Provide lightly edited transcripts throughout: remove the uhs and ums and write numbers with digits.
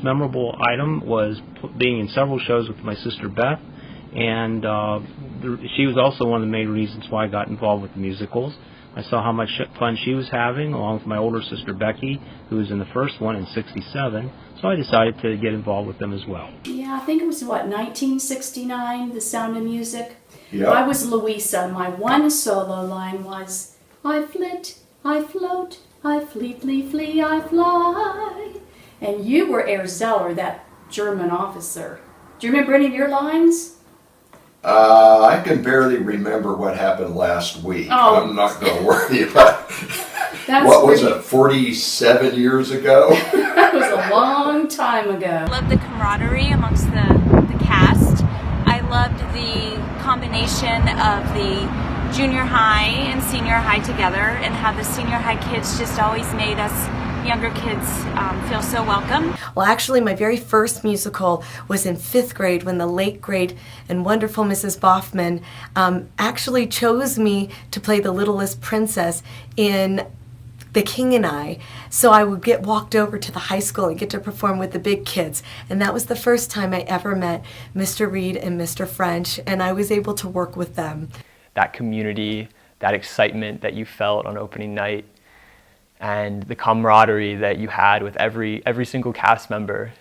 most memorable item was being in several shows with my sister Beth, and she was also one of the main reasons why I got involved with the musicals. I saw how much fun she was having, along with my older sister Becky, who was in the first one in '67, so I decided to get involved with them as well. Yeah, I think it was, 1969, The Sound of Music? Yep. I was Louisa. My one solo line was, I flit, I float, I fleetly flee, I fly. And you were Herr Zeller, that German officer. Do you remember any of your lines? I can barely remember what happened last week. Oh. I'm not going to worry about it. That's What was it, 47 years ago? That was a long time ago. I loved the camaraderie amongst the cast. I loved the combination of the junior high and senior high together, and how the senior high kids just always made us younger kids feel so welcome. Well, actually, my very first musical was in 5th grade when the late, great, and wonderful Mrs. Boffman actually chose me to play the littlest princess in The King and I. So I would get walked over to the high school and get to perform with the big kids. And that was the first time I ever met Mr. Reed and Mr. French, and I was able to work with them. That community, that excitement that you felt on opening night, and the camaraderie that you had with every single cast member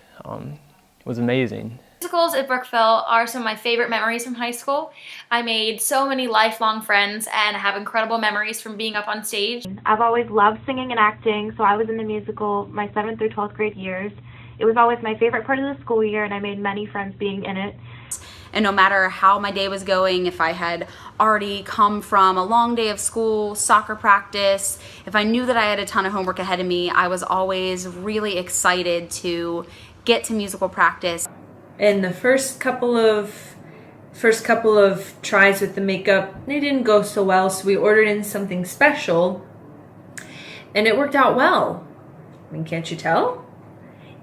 was amazing. Musicals at Brookville are some of my favorite memories from high school. I made so many lifelong friends and have incredible memories from being up on stage. I've always loved singing and acting, so I was in the musical my 7th through 12th grade years. It was always my favorite part of the school year, and I made many friends being in it. And no matter how my day was going, if I had already come from a long day of school, soccer practice, if I knew that I had a ton of homework ahead of me, I was always really excited to get to musical practice. And the first couple of tries with the makeup, they didn't go so well, so we ordered in something special, and it worked out well. I mean, can't you tell?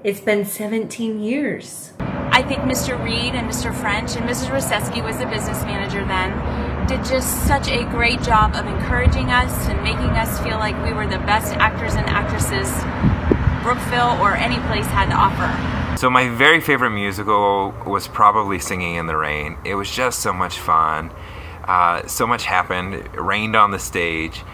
It's been 17 years. I think Mr. Reed and Mr. French and Mrs. Roseski was the business manager then, did just such a great job of encouraging us and making us feel like we were the best actors and actresses Brookville or any place had to offer. So my very favorite musical was probably Singing in the Rain. It was just so much fun. So much happened. It rained on the stage.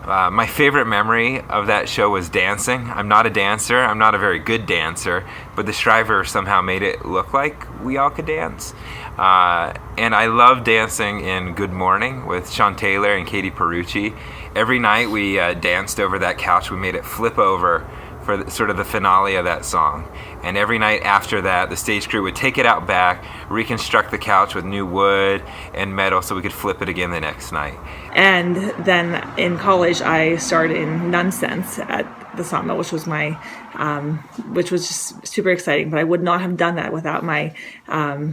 My favorite memory of that show was dancing. I'm not a dancer. I'm not a very good dancer, but the Shriver somehow made it look like we all could dance. And I love dancing in Good Morning with Sean Taylor and Katie Perucci. Every night we danced over that couch. We made it flip over for sort of the finale of that song. And every night after that, the stage crew would take it out back, reconstruct the couch with new wood and metal so we could flip it again the next night. And then in college, I starred in Nonsense at the Sawmill, which was just super exciting. But I would not have done that without my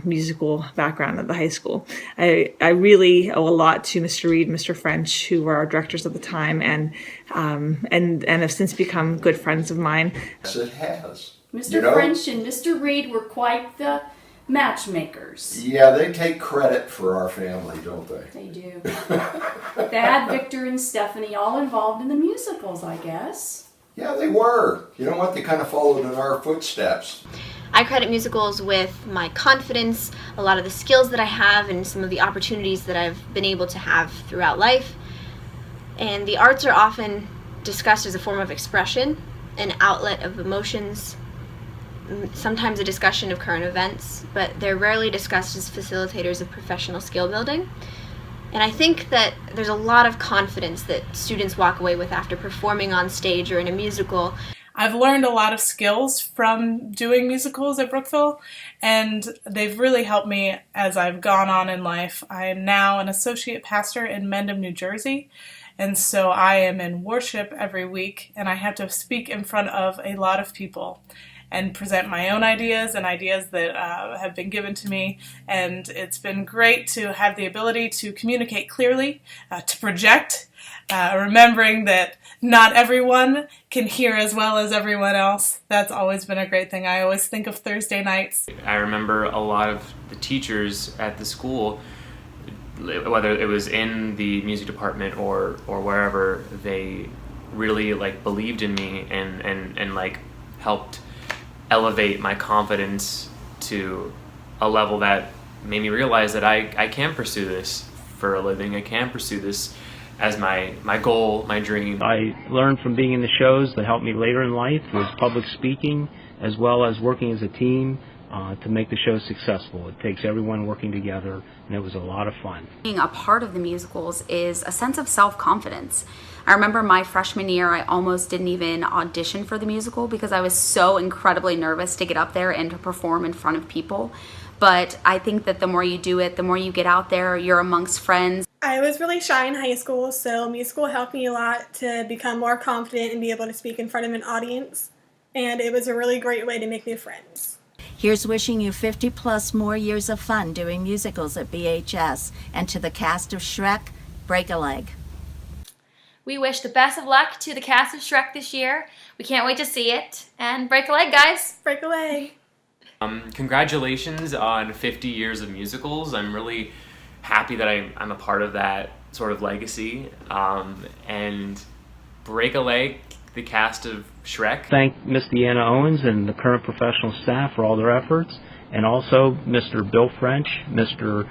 musical background at the high school. I really owe a lot to Mr. Reed and Mr. French, who were our directors at the time, and have since become good friends of mine. Yes, it has. Mr. French and Mr. Reed were quite the matchmakers. Yeah, they take credit for our family, don't they? They do. Thad, Victor, and Stephanie all involved in the musicals, I guess. Yeah, they were. You know what? They kind of followed in our footsteps. I credit musicals with my confidence, a lot of the skills that I have, and some of the opportunities that I've been able to have throughout life. And the arts are often discussed as a form of expression, an outlet of emotions, sometimes a discussion of current events, but they're rarely discussed as facilitators of professional skill building. And I think that there's a lot of confidence that students walk away with after performing on stage or in a musical. I've learned a lot of skills from doing musicals at Brookville, and they've really helped me as I've gone on in life. I am now an associate pastor in Mendham, New Jersey, and so I am in worship every week, and I have to speak in front of a lot of people and present my own ideas and ideas that have been given to me. And it's been great to have the ability to communicate clearly, to project, remembering that not everyone can hear as well as everyone else. That's always been a great thing. I always think of Thursday nights. I remember a lot of the teachers at the school, whether it was in the music department or wherever, they really believed in me and helped elevate my confidence to a level that made me realize that I can pursue this for a living. I can pursue this as my goal, my dream. I learned from being in the shows that helped me later in life was public speaking, as well as working as a team to make the show successful. It takes everyone working together, and it was a lot of fun. Being a part of the musicals is a sense of self-confidence. I remember my freshman year, I almost didn't even audition for the musical because I was so incredibly nervous to get up there and to perform in front of people. But I think that the more you do it, the more you get out there, you're amongst friends. I was really shy in high school, so musical helped me a lot to become more confident and be able to speak in front of an audience. And it was a really great way to make new friends. Here's wishing you 50 plus more years of fun doing musicals at BHS. And to the cast of Shrek, break a leg. We wish the best of luck to the cast of Shrek this year. We can't wait to see it. And break a leg, guys. Break a leg. Congratulations on 50 years of musicals. I'm really happy that I'm a part of that sort of legacy. And break a leg, the cast of Shrek. Thank Miss Deanna Owens and the current professional staff for all their efforts, and also Mr. Bill French, Mr.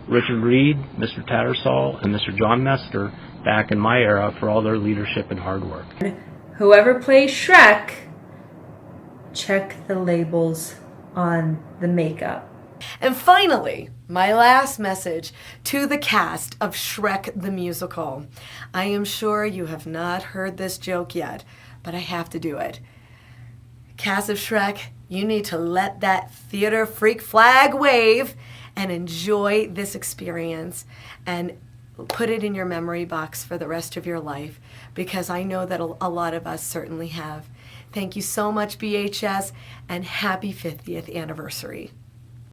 Richard Reed, Mr. Tattersall, and Mr. John Mester back in my era for all their leadership and hard work. Whoever plays Shrek, check the labels on the makeup. And finally, my last message to the cast of Shrek the Musical. I am sure you have not heard this joke yet, but I have to do it. Cast of Shrek, you need to let that theater freak flag wave and enjoy this experience and put it in your memory box for the rest of your life, because I know that a lot of us certainly have. Thank you so much, BHS, and happy 50th anniversary.